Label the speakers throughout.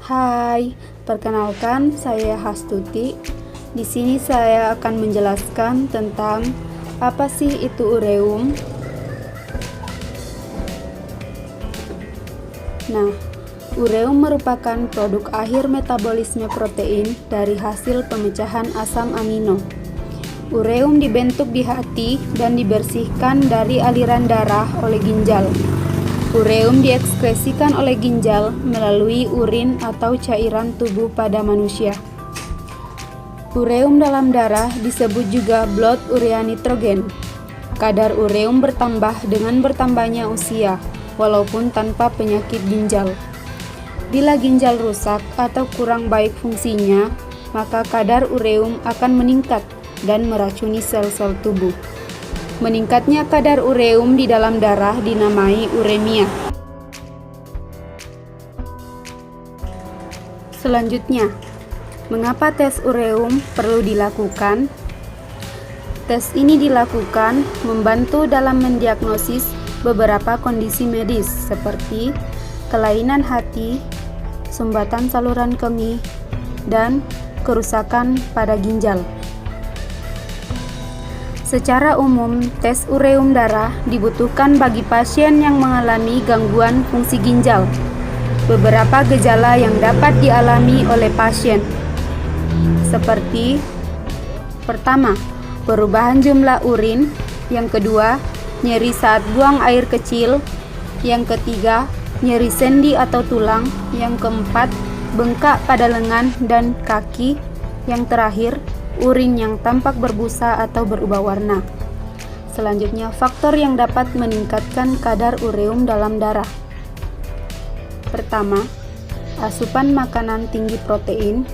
Speaker 1: Hai, perkenalkan saya Hastuti. Di sini saya akan menjelaskan tentang apa sih itu ureum. Nah, ureum merupakan produk akhir metabolisme protein dari hasil pemecahan asam amino. Ureum dibentuk di hati dan dibersihkan dari aliran darah oleh ginjal. Ureum diekskresikan oleh ginjal melalui urin atau cairan tubuh pada manusia. Ureum dalam darah disebut juga blood urea nitrogen. Kadar ureum bertambah dengan bertambahnya usia, walaupun tanpa penyakit ginjal. Bila ginjal rusak atau kurang baik fungsinya, maka kadar ureum akan meningkat dan meracuni sel-sel tubuh. Meningkatnya kadar ureum di dalam darah dinamai uremia. Selanjutnya, mengapa tes ureum perlu dilakukan? Tes ini dilakukan membantu dalam mendiagnosis beberapa kondisi medis seperti kelainan hati, sumbatan saluran kemih, dan kerusakan pada ginjal. Secara umum, tes ureum darah dibutuhkan bagi pasien yang mengalami gangguan fungsi ginjal. Beberapa gejala yang dapat dialami oleh pasien seperti: pertama, perubahan jumlah urin; yang kedua, nyeri saat buang air kecil; yang ketiga, nyeri sendi atau tulang; yang keempat, bengkak pada lengan dan kaki; yang terakhir, urin yang tampak berbusa atau berubah warna. Selanjutnya, faktor yang dapat meningkatkan kadar ureum dalam darah. Pertama, asupan makanan tinggi protein.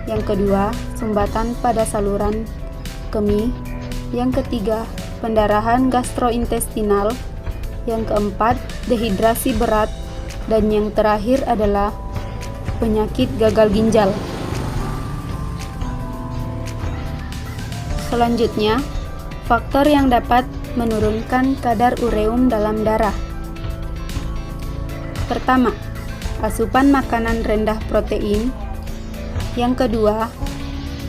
Speaker 1: Yang kedua, sumbatan pada saluran kemih. Yang ketiga, pendarahan gastrointestinal. Yang keempat, dehidrasi berat. Dan yang terakhir adalah penyakit gagal ginjal. Selanjutnya, faktor yang dapat menurunkan kadar ureum dalam darah. Pertama, asupan makanan rendah protein. Yang kedua,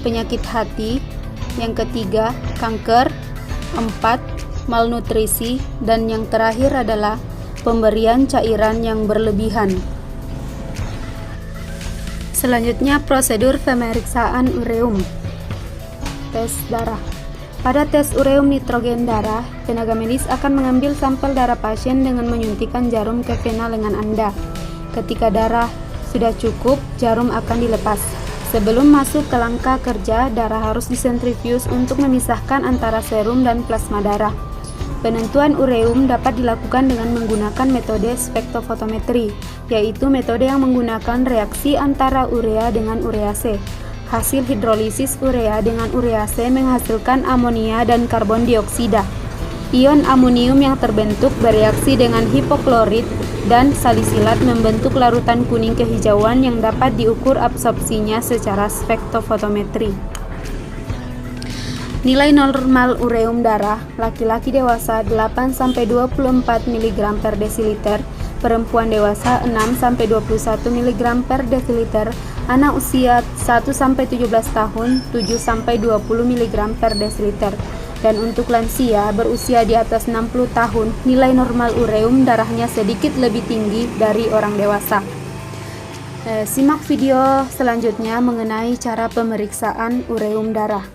Speaker 1: penyakit hati. Yang ketiga, kanker. 4, malnutrisi. Dan yang terakhir adalah pemberian cairan yang berlebihan. Selanjutnya, prosedur pemeriksaan ureum. Tes darah. Pada tes ureum nitrogen darah, tenaga medis akan mengambil sampel darah pasien dengan menyuntikkan jarum ke vena lengan Anda. Ketika darah sudah cukup, jarum akan dilepas. Sebelum masuk ke langkah kerja, darah harus disentrifuge untuk memisahkan antara serum dan plasma darah. Penentuan ureum dapat dilakukan dengan menggunakan metode spektrofotometri, yaitu metode yang menggunakan reaksi antara urea dengan urease. Hasil hidrolisis urea dengan urease menghasilkan amonia dan karbon dioksida. Ion amonium yang terbentuk bereaksi dengan hipoklorit dan salisilat membentuk larutan kuning kehijauan yang dapat diukur absorpsinya secara spektrofotometri. Nilai normal ureum darah laki-laki dewasa 8-24 mg per desiliter, perempuan dewasa 6-21 mg per desiliter, anak usia 1-17 tahun 7-20 mg per desiliter, dan untuk lansia berusia di atas 60 tahun, nilai normal ureum darahnya sedikit lebih tinggi dari orang dewasa. Simak video selanjutnya mengenai cara pemeriksaan ureum darah.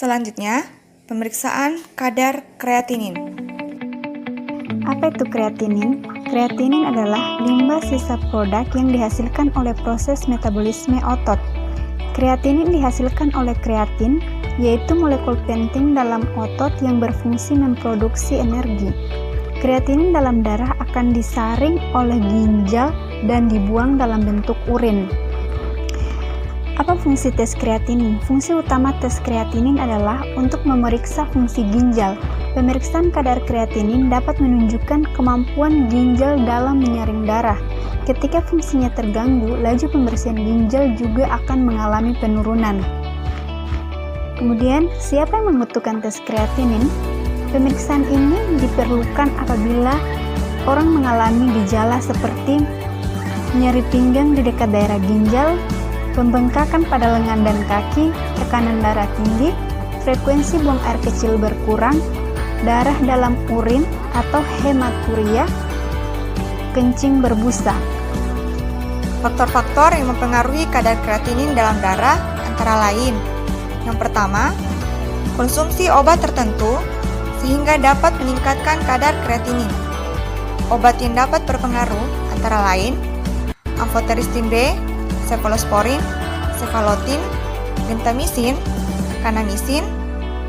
Speaker 2: Selanjutnya, pemeriksaan kadar kreatinin.
Speaker 1: Apa itu kreatinin? Kreatinin adalah limbah sisa produk yang dihasilkan oleh proses metabolisme otot. Kreatinin dihasilkan oleh kreatin, yaitu molekul penting dalam otot yang berfungsi memproduksi energi. Kreatinin dalam darah akan disaring oleh ginjal dan dibuang dalam bentuk urin. Apa fungsi tes kreatinin? Fungsi utama tes kreatinin adalah untuk memeriksa fungsi ginjal. Pemeriksaan kadar kreatinin dapat menunjukkan kemampuan ginjal dalam menyaring darah. Ketika fungsinya terganggu, laju pembersihan ginjal juga akan mengalami penurunan. Kemudian, siapa yang membutuhkan tes kreatinin? Pemeriksaan ini diperlukan apabila orang mengalami gejala seperti nyeri pinggang di dekat daerah ginjal, pembengkakan pada lengan dan kaki, tekanan darah tinggi, frekuensi buang air kecil berkurang, darah dalam urin atau hematuria, kencing berbusa.
Speaker 2: Faktor-faktor yang mempengaruhi kadar kreatinin dalam darah antara lain: yang pertama, konsumsi obat tertentu sehingga dapat meningkatkan kadar kreatinin. Obat yang dapat berpengaruh antara lain amphotericin B, cefalosporin, cefalotin, bentamisin, kanamisin,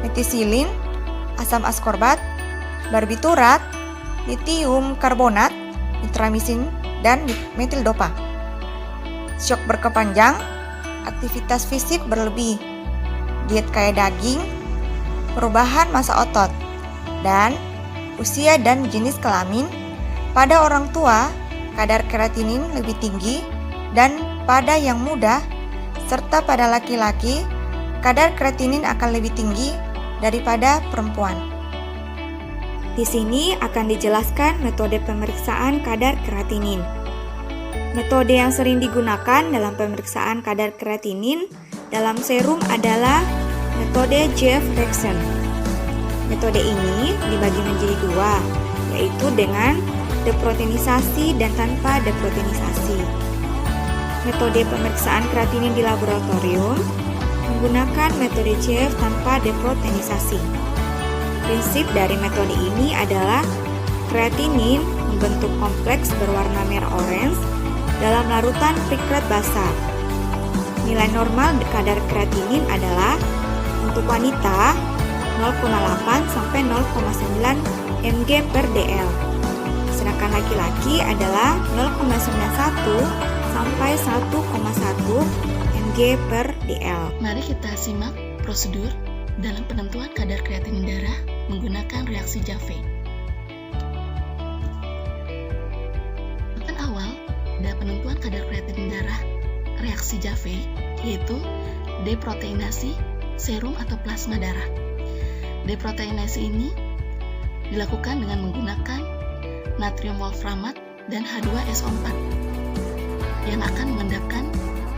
Speaker 2: metisilin, asam askorbat, barbiturat, litium karbonat, nitramisin, dan metildopa. Syok berkepanjang, aktivitas fisik berlebih, diet kaya daging, perubahan massa otot, dan usia dan jenis kelamin. Pada orang tua, kadar kreatinin lebih tinggi, dan pada yang muda, serta pada laki-laki, kadar kreatinin akan lebih tinggi daripada perempuan. Di sini akan dijelaskan metode pemeriksaan kadar kreatinin. Metode yang sering digunakan dalam pemeriksaan kadar kreatinin dalam serum adalah metode Jeff-Rexen. Metode ini dibagi menjadi dua, yaitu dengan deproteinisasi dan tanpa deproteinisasi. Metode pemeriksaan kreatinin di laboratorium menggunakan metode Jeff tanpa deproteinisasi. Prinsip dari metode ini adalah kreatinin membentuk kompleks berwarna merah orange dalam larutan pikret basah. Nilai normal kadar kreatinin adalah untuk wanita 0,8 sampai 0,9 mg per dl. Sedangkan laki-laki adalah 0,91 sampai 1,1 mg per dl.
Speaker 3: Mari kita simak prosedur dalam penentuan kadar kreatinin darah menggunakan reaksi Jaffe. Tahapan awal dalam penentuan kadar kreatinin darah reaksi Jaffe yaitu deproteinasi serum atau plasma darah. Deproteinasi ini dilakukan dengan menggunakan natrium wolframat dan H2SO4 yang akan mengendapkan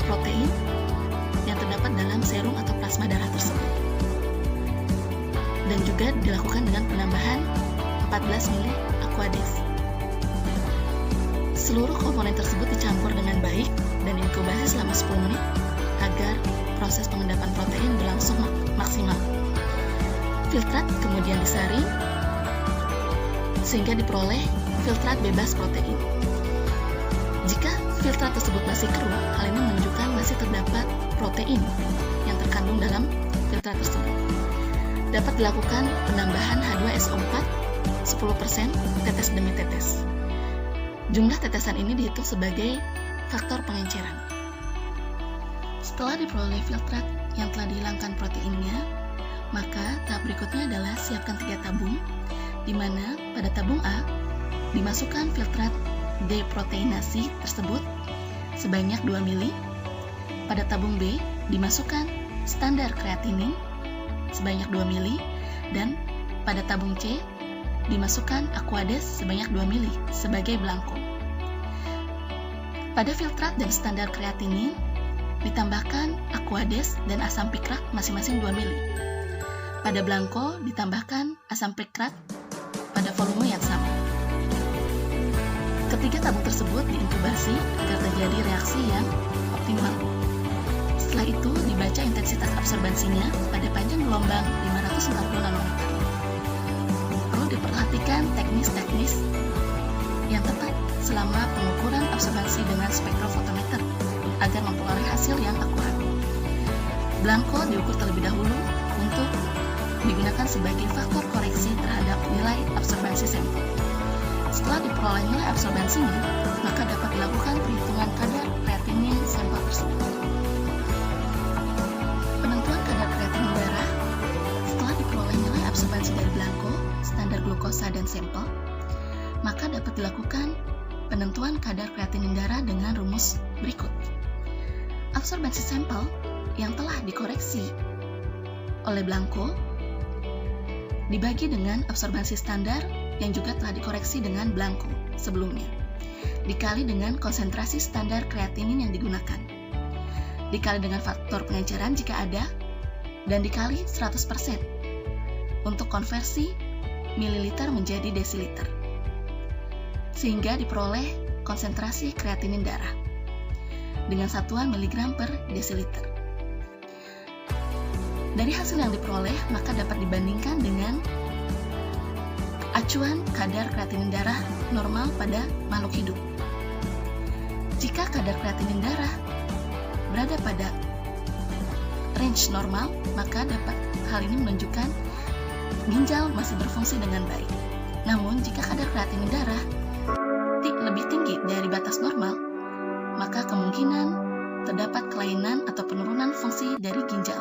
Speaker 3: protein yang terdapat dalam serum atau plasma darah tersebut. Dan juga dilakukan dengan penambahan 14 mili Aquades. Seluruh komponen tersebut dicampur dengan baik dan inkubasi selama 10 menit agar proses pengendapan protein berlangsung maksimal. Filtrat kemudian disaring sehingga diperoleh filtrat bebas protein. Jika filtrat tersebut masih keruh, hal ini menunjukkan masih terdapat protein yang terkandung dalam filtrat tersebut. Dapat dilakukan penambahan H2SO4 10% tetes demi tetes. Jumlah tetesan ini dihitung sebagai faktor pengenceran. Setelah diperoleh filtrat yang telah dihilangkan proteinnya, maka tahap berikutnya adalah siapkan 3 tabung, di mana pada tabung A dimasukkan filtrat deproteinasi tersebut sebanyak 2 mili. Pada tabung B dimasukkan standar kreatinin sebanyak 2 mili, dan pada tabung C dimasukkan Aquades sebanyak 2 mili sebagai belangko. Pada filtrat dan standar kreatinin ditambahkan Aquades dan asam pikrat masing-masing 2 mili. Pada belangko ditambahkan asam pikrat pada volume yang sama. Ketiga tabung tersebut diinkubasi agar terjadi reaksi yang optimal. Setelah Setelah itu dibaca intensitas absorbansinya pada panjang gelombang 540 nanometer. Perlu diperhatikan teknis-teknis yang tepat selama pengukuran absorbansi dengan spektrofotometer agar memperoleh hasil yang akurat. Blanko diukur terlebih dahulu untuk digunakan sebagai faktor koreksi terhadap nilai absorbansi sampel. Setelah diperoleh nilai absorbansinya, maka dapat dilakukan perhitungan kadar kreatinin sampel tersebut. Penentuan kadar kreatinin darah setelah diperoleh nilai absorbansi dari Blanko, standar glukosa dan sampel, maka dapat dilakukan penentuan kadar kreatinin darah dengan rumus berikut. Absorbansi sampel yang telah dikoreksi oleh Blanko dibagi dengan absorbansi standar yang juga telah dikoreksi dengan Blanko sebelumnya, dikali dengan konsentrasi standar kreatinin yang digunakan, dikali dengan faktor pengenceran jika ada, dan dikali 100% untuk konversi mililiter menjadi desiliter, sehingga diperoleh konsentrasi kreatinin darah dengan satuan miligram per desiliter. Dari hasil yang diperoleh, maka dapat dibandingkan dengan acuan kadar kreatinin darah normal pada makhluk hidup. Jika kadar kreatinin darah berada pada range normal, maka hal ini menunjukkan ginjal masih berfungsi dengan baik. Namun, jika kadar kreatinin darah lebih tinggi dari batas normal, maka kemungkinan terdapat kelainan atau penurunan fungsi dari ginjal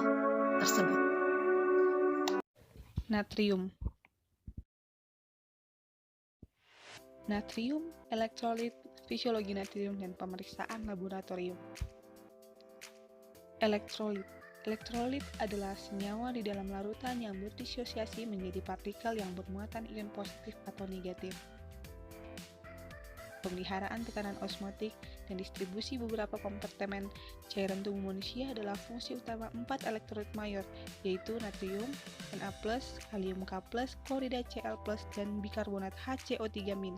Speaker 3: tersebut.
Speaker 4: Natrium. Natrium, elektrolit, fisiologi natrium, dan pemeriksaan laboratorium. Elektrolit. Elektrolit adalah senyawa di dalam larutan yang berdisosiasi menjadi partikel yang bermuatan ion positif atau negatif. Pemeliharaan tekanan osmotik dan distribusi beberapa kompartemen cairan tubuh manusia adalah fungsi utama 4 elektrolit mayor, yaitu natrium, Na+, kalium K+, klorida Cl+, dan bikarbonat HCO3-.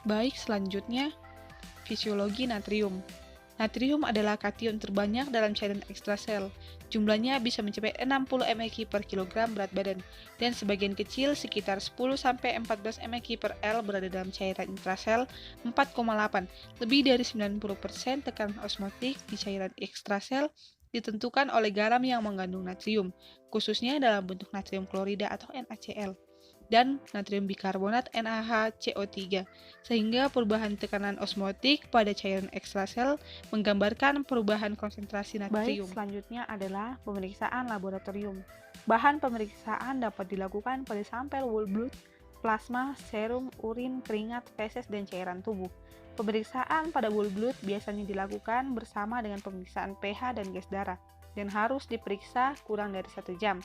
Speaker 4: Baik, selanjutnya, fisiologi natrium. Natrium adalah kation terbanyak dalam cairan ekstrasel. Jumlahnya bisa mencapai 60 mg per kilogram berat badan, dan sebagian kecil sekitar 10-14 mg per L berada dalam cairan intrasel 4,8. Lebih dari 90% tekanan osmotik di cairan ekstrasel ditentukan oleh garam yang mengandung natrium, khususnya dalam bentuk natrium klorida atau NaCl, dan natrium bikarbonat NaHCO3, sehingga perubahan tekanan osmotik pada cairan ekstrasel menggambarkan perubahan konsentrasi natrium. Baik, selanjutnya adalah pemeriksaan laboratorium. Bahan pemeriksaan dapat dilakukan pada sampel whole blood, plasma, serum, urin, keringat, feses, dan cairan tubuh. Pemeriksaan pada whole blood biasanya dilakukan bersama dengan pemeriksaan pH dan gas darah, dan harus diperiksa kurang dari 1 jam.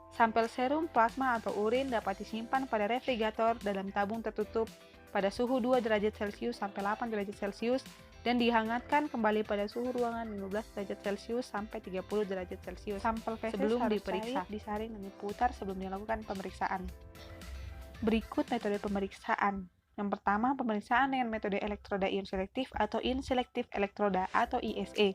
Speaker 4: Sampel serum, plasma, atau urin dapat disimpan pada refrigerator dalam tabung tertutup pada suhu 2 derajat Celcius sampai 8 derajat Celcius dan dihangatkan kembali pada suhu ruangan 15 derajat Celcius sampai 30 derajat Celcius. Sampel feses sebelum diperiksa disaring dan diputar sebelum dilakukan pemeriksaan. Berikut metode pemeriksaan. Yang pertama, pemeriksaan dengan metode elektroda ion selektif atau inselektif elektroda atau ISE.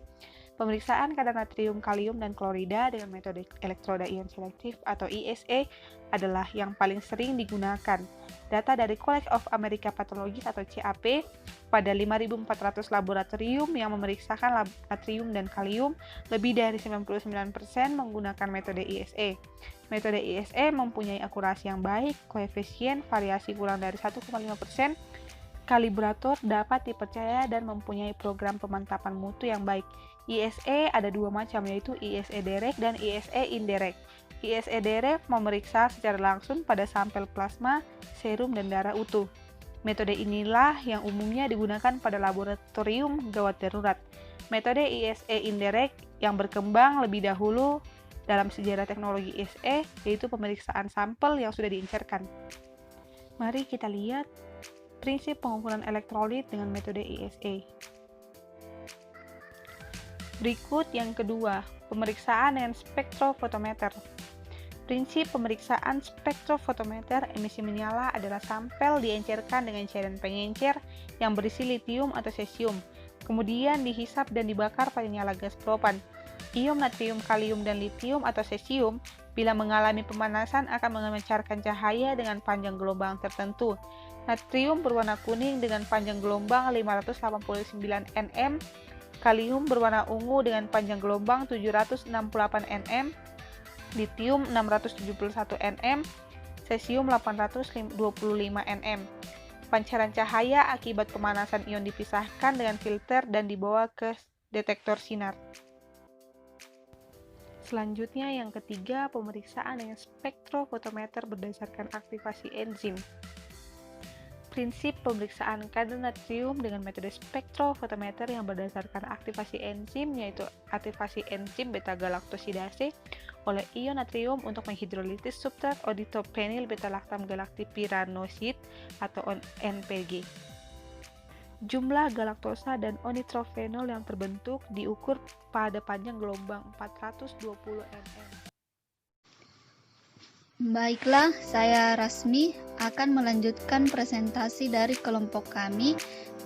Speaker 4: Pemeriksaan kadar natrium, kalium, dan klorida dengan metode elektroda ion selektif atau ISE adalah yang paling sering digunakan. Data dari College of American Pathologists atau CAP pada 5.400 laboratorium yang memeriksakan natrium dan kalium, lebih dari 99% menggunakan metode ISE. Metode ISE mempunyai akurasi yang baik, koefisien variasi kurang dari 1,5%, kalibrator dapat dipercaya dan mempunyai program pemantapan mutu yang baik. ISE ada dua macam, yaitu ISE direct dan ISE indirect. ISE direct memeriksa secara langsung pada sampel plasma, serum, dan darah utuh. Metode inilah yang umumnya digunakan pada laboratorium gawat darurat. Metode ISE indirect yang berkembang lebih dahulu dalam sejarah teknologi ISE, yaitu pemeriksaan sampel yang sudah diincerkan. Mari kita lihat prinsip pengukuran elektrolit dengan metode ISE. Berikut yang kedua, pemeriksaan dengan spektrofotometer. Prinsip pemeriksaan spektrofotometer emisi menyala adalah sampel diencerkan dengan cairan pengencer yang berisi litium atau cesium. kemudian dihisap dan dibakar pada nyala gas propan. Ion natrium, kalium, dan litium atau cesium bila mengalami pemanasan akan memancarkan cahaya dengan panjang gelombang tertentu. Natrium berwarna kuning dengan panjang gelombang 589 nm, kalium berwarna ungu dengan panjang gelombang 768 nm, litium 671 nm, cesium 825 nm. Pancaran cahaya akibat pemanasan ion dipisahkan dengan filter dan dibawa ke detektor sinar. Selanjutnya yang ketiga, pemeriksaan dengan spektrofotometer berdasarkan aktivasi enzim. Prinsip pemeriksaan kadar natrium dengan metode spektrofotometer yang berdasarkan aktivasi enzim yaitu aktivasi enzim beta-galaktosidase oleh ion natrium untuk menghidrolisis substrat oditopenyl beta-lactam galaktipiranosid atau NPG. Jumlah galaktosa dan onitrofenol yang terbentuk diukur pada panjang gelombang 420 nm.
Speaker 5: Baiklah, saya Rasmi akan melanjutkan presentasi dari kelompok kami,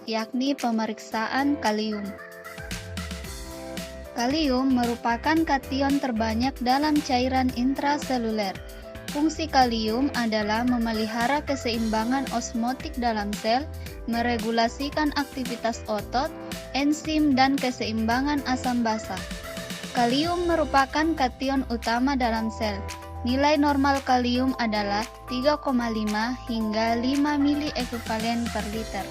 Speaker 5: yakni pemeriksaan kalium. Kalium merupakan kation terbanyak dalam cairan intraseluler. Fungsi kalium adalah memelihara keseimbangan osmotik dalam sel, meregulasikan aktivitas otot, enzim, dan keseimbangan asam basa. Kalium merupakan kation utama dalam sel. Nilai normal kalium adalah 3,5 hingga 5 mili ekuivalen per liter.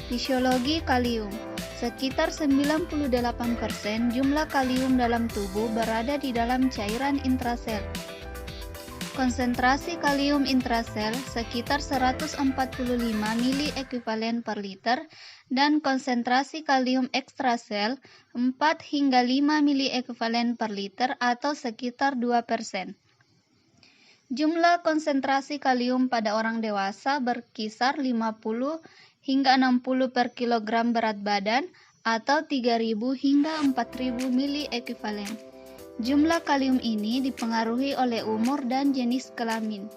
Speaker 5: Fisiologi kalium. Sekitar 98% jumlah kalium dalam tubuh berada di dalam cairan intrasel. Konsentrasi kalium intrasel sekitar 145 mili ekuivalen per liter dan konsentrasi kalium ekstrasel 4 hingga 5 mili ekuivalen per liter atau sekitar 2%. Jumlah konsentrasi kalium pada orang dewasa berkisar 50 hingga 60 per kilogram berat badan atau 3.000 hingga 4.000 mili ekuivalen. Jumlah kalium ini dipengaruhi oleh umur dan jenis kelamin.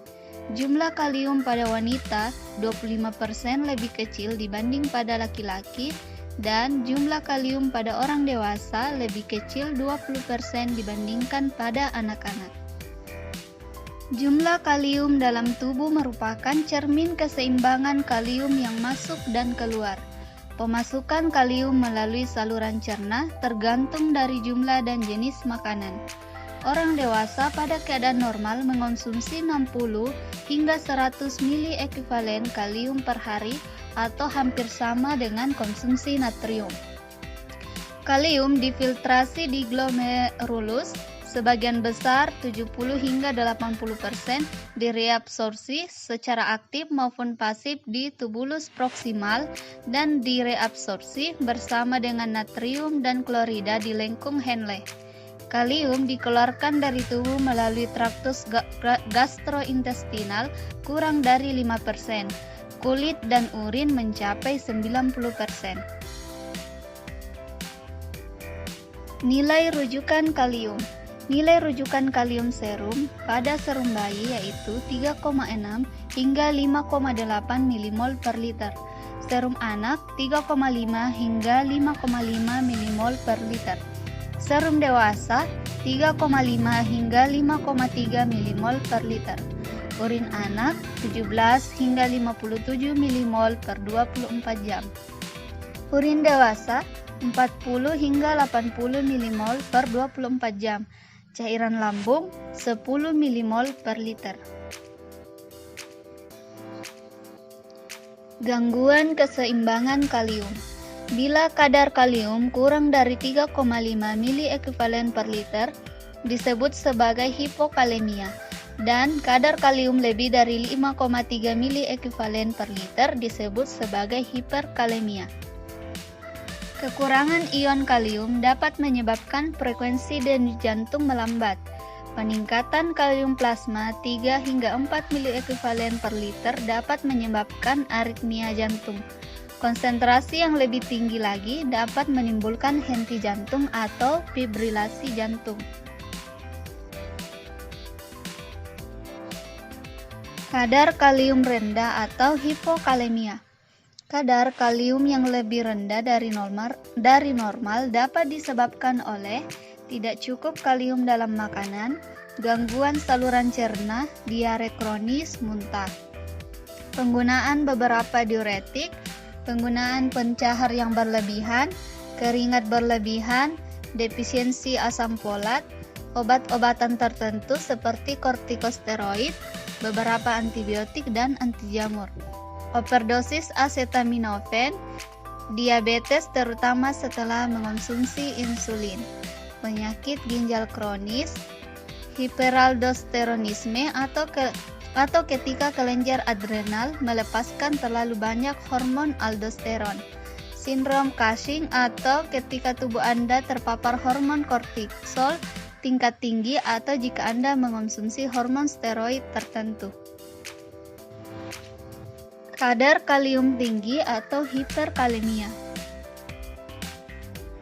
Speaker 5: Jumlah kalium pada wanita 25% lebih kecil dibanding pada laki-laki dan jumlah kalium pada orang dewasa lebih kecil 20% dibandingkan pada anak-anak. Jumlah kalium dalam tubuh merupakan cermin keseimbangan kalium yang masuk dan keluar. Pemasukan kalium melalui saluran cerna tergantung dari jumlah dan jenis makanan. Orang dewasa pada keadaan normal mengonsumsi 60 hingga 100 mili ekuivalen kalium per hari atau hampir sama dengan konsumsi natrium. Kalium difiltrasi di glomerulus, sebagian besar 70 hingga 80% direabsorpsi secara aktif maupun pasif di tubulus proksimal dan direabsorpsi bersama dengan natrium dan klorida di lengkung Henle. Kalium dikeluarkan dari tubuh melalui traktus gastrointestinal kurang dari 5%. Kulit dan urin mencapai 90%. Nilai rujukan kalium. Nilai rujukan kalium serum pada serum bayi yaitu 3,6 hingga 5,8 milimol per liter. Serum anak 3,5 hingga 5,5 milimol per liter. Serum dewasa 3,5 hingga 5,3 milimol per liter. Urin anak 17 hingga 57 milimol per 24 jam. Urin dewasa 40 hingga 80 milimol per 24 jam. Cairan lambung 10 milimol per liter. Gangguan keseimbangan kalium. Bila kadar kalium kurang dari 3,5 mili ekuivalen per liter, disebut sebagai hipokalemia, dan kadar kalium lebih dari 5,3 mili ekuivalen per liter disebut sebagai hiperkalemia. Kekurangan ion kalium dapat menyebabkan frekuensi denyut jantung melambat. Peningkatan kalium plasma 3 hingga 4 mili ekuivalen per liter dapat menyebabkan aritmia jantung. Konsentrasi yang lebih tinggi lagi dapat menimbulkan henti jantung atau fibrilasi jantung. Kadar kalium rendah atau hipokalemia. Kadar kalium yang lebih rendah dari normal dapat disebabkan oleh tidak cukup kalium dalam makanan, gangguan saluran cerna, diare kronis, muntah. Penggunaan beberapa diuretik, penggunaan pencahar yang berlebihan, keringat berlebihan, defisiensi asam folat, obat-obatan tertentu seperti kortikosteroid, beberapa antibiotik dan anti jamur. Overdosis acetaminophen, diabetes terutama setelah mengonsumsi insulin, penyakit ginjal kronis, hiperaldosteronisme atau ketika kelenjar adrenal melepaskan terlalu banyak hormon aldosteron, sindrom Cushing atau ketika tubuh Anda terpapar hormon kortisol tingkat tinggi atau jika Anda mengonsumsi hormon steroid tertentu. Kadar kalium tinggi atau hiperkalemia.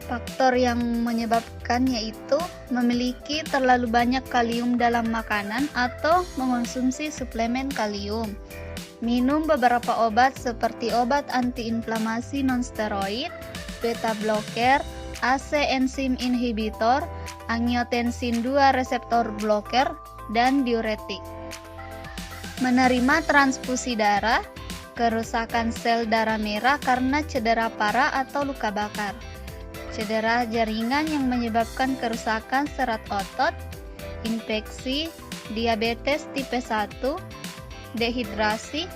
Speaker 5: Faktor yang menyebabkan yaitu memiliki terlalu banyak kalium dalam makanan atau mengonsumsi suplemen kalium, minum beberapa obat seperti obat antiinflamasi nonsteroid, beta blocker, AC enzim inhibitor, angiotensin 2 reseptor blocker, dan diuretik. Menerima transfusi darah, kerusakan sel darah merah karena cedera parah atau luka bakar, cedera jaringan yang menyebabkan kerusakan serat otot, infeksi, diabetes tipe 1, dehidrasi,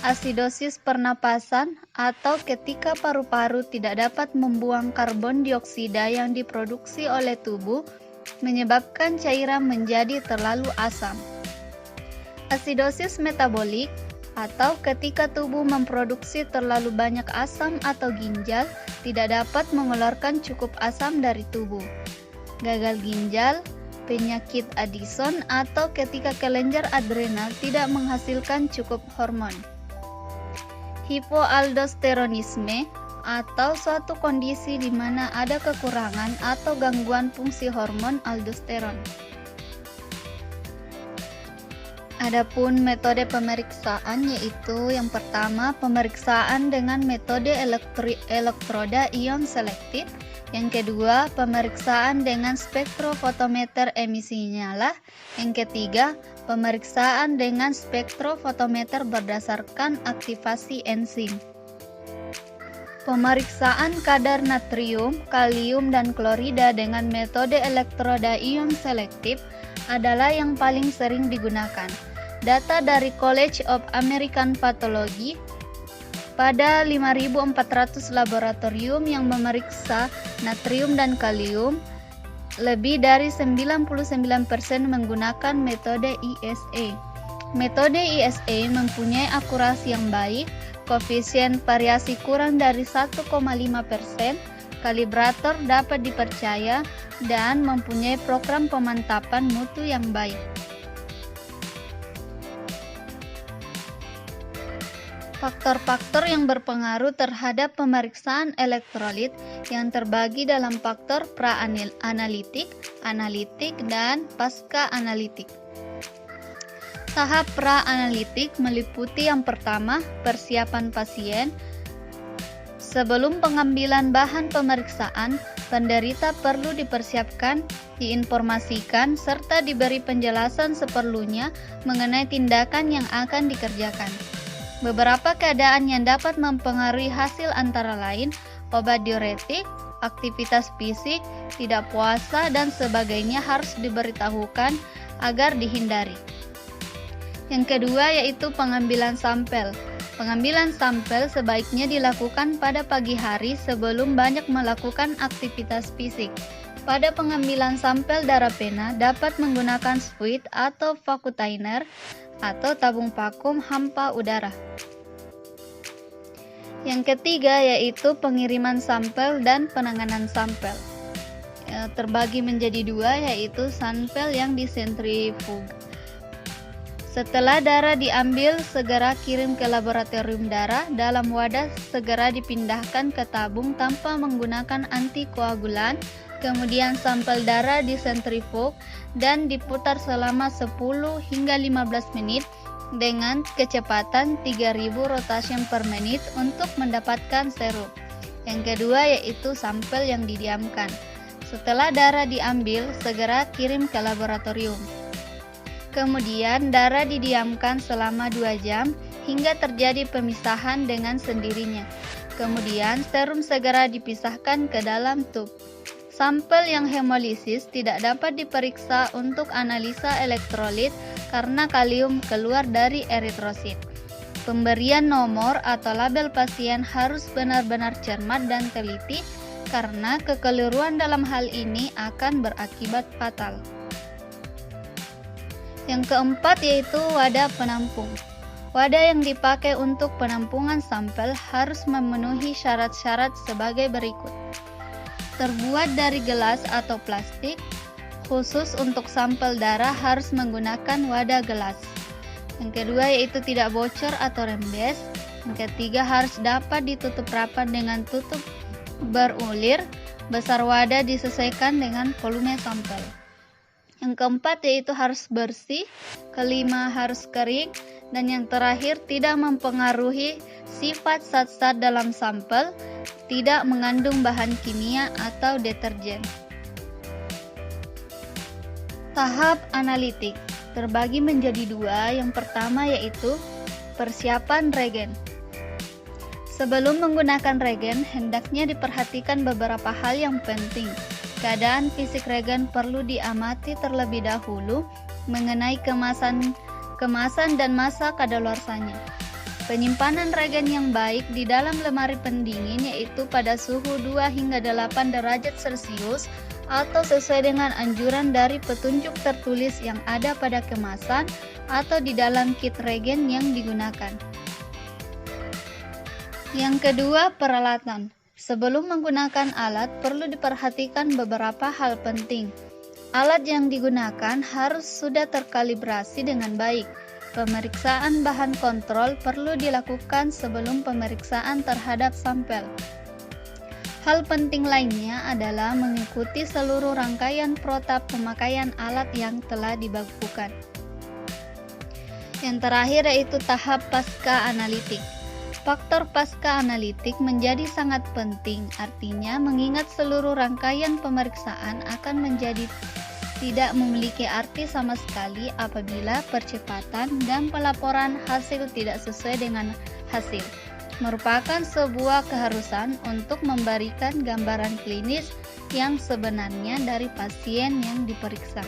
Speaker 5: asidosis pernapasan, atau ketika paru-paru tidak dapat membuang karbon dioksida yang diproduksi oleh tubuh menyebabkan cairan menjadi terlalu asam. Asidosis metabolik atau ketika tubuh memproduksi terlalu banyak asam atau ginjal tidak dapat mengeluarkan cukup asam dari tubuh. Gagal ginjal, penyakit Addison atau ketika kelenjar adrenal tidak menghasilkan cukup hormon. Hipoaldosteronisme atau suatu kondisi di mana ada kekurangan atau gangguan fungsi hormon aldosteron. Adapun metode pemeriksaan yaitu yang pertama pemeriksaan dengan metode elektroda ion selektif, yang kedua pemeriksaan dengan spektrofotometer emisi nyala, yang ketiga pemeriksaan dengan spektrofotometer berdasarkan aktivasi enzim. Pemeriksaan kadar natrium, kalium, dan klorida dengan metode elektroda ion selektif adalah yang paling sering digunakan. Data dari College of American Pathology pada 5.400 laboratorium yang memeriksa natrium dan kalium, lebih dari 99% menggunakan metode ISA. Metode ISA mempunyai akurasi yang baik, koefisien variasi kurang dari 1,5%, kalibrator dapat dipercaya, dan mempunyai program pemantapan mutu yang baik. Faktor-faktor yang berpengaruh terhadap pemeriksaan elektrolit yang terbagi dalam faktor pra-analitik, analitik, dan pasca-analitik. Tahap pra-analitik meliputi yang pertama, persiapan pasien. Sebelum pengambilan bahan pemeriksaan, penderita perlu dipersiapkan, diinformasikan, serta diberi penjelasan seperlunya mengenai tindakan yang akan dikerjakan. Beberapa keadaan yang dapat mempengaruhi hasil antara lain obat diuretik, aktivitas fisik, tidak puasa, dan sebagainya harus diberitahukan agar dihindari. Yang kedua yaitu pengambilan sampel. Pengambilan sampel sebaiknya dilakukan pada pagi hari sebelum banyak melakukan aktivitas fisik. Pada pengambilan sampel darah pena dapat menggunakan spuit atau vacutainer atau tabung vakum hampa udara. Yang ketiga yaitu pengiriman sampel dan penanganan sampel. Terbagi menjadi dua yaitu sampel yang disentrifug. Setelah darah diambil, segera kirim ke laboratorium darah. Dalam wadah segera dipindahkan ke tabung tanpa menggunakan antikoagulan. Kemudian sampel darah disentrifug dan diputar selama 10 hingga 15 menit dengan kecepatan 3000 rotasi per menit untuk mendapatkan serum. Yang kedua yaitu sampel yang didiamkan. Setelah darah diambil, segera kirim ke laboratorium. Kemudian darah didiamkan selama 2 jam hingga terjadi pemisahan dengan sendirinya. Kemudian serum segera dipisahkan ke dalam tub. Sampel yang hemolisis tidak dapat diperiksa untuk analisa elektrolit karena kalium keluar dari eritrosit. Pemberian nomor atau label pasien harus benar-benar cermat dan teliti karena kekeliruan dalam hal ini akan berakibat fatal. Yang keempat yaitu wadah penampung. Wadah yang dipakai untuk penampungan sampel harus memenuhi syarat-syarat sebagai berikut. Terbuat dari gelas atau plastik, khusus untuk sampel darah harus menggunakan wadah gelas. Yang kedua yaitu tidak bocor atau rembes. Yang ketiga harus dapat ditutup rapat dengan tutup berulir. Besar wadah disesuaikan dengan volume sampel. Yang keempat yaitu harus bersih. Kelima harus kering. Dan yang terakhir tidak mempengaruhi sifat zat-zat dalam sampel, tidak mengandung bahan kimia atau deterjen. Tahap analitik terbagi menjadi 2. Yang pertama yaitu persiapan regen. Sebelum menggunakan regen, hendaknya diperhatikan beberapa hal yang penting. Keadaan fisik regen perlu diamati terlebih dahulu mengenai kemasan dan masa kadaluarsanya. Penyimpanan regen yang baik di dalam lemari pendingin yaitu pada suhu 2 hingga 8 derajat Celcius atau sesuai dengan anjuran dari petunjuk tertulis yang ada pada kemasan atau di dalam kit regen yang digunakan. Yang kedua, peralatan. Sebelum menggunakan alat, perlu diperhatikan beberapa hal penting. Alat yang digunakan harus sudah terkalibrasi dengan baik. Pemeriksaan bahan kontrol perlu dilakukan sebelum pemeriksaan terhadap sampel. Hal penting lainnya adalah mengikuti seluruh rangkaian protap pemakaian alat yang telah dibakukan. Yang terakhir yaitu tahap pasca analitik. Faktor pasca analitik menjadi sangat penting, artinya mengingat seluruh rangkaian pemeriksaan akan menjadi tidak memiliki arti sama sekali apabila percepatan dan pelaporan hasil tidak sesuai dengan hasil. Merupakan sebuah keharusan untuk memberikan gambaran klinis yang sebenarnya dari pasien yang diperiksa.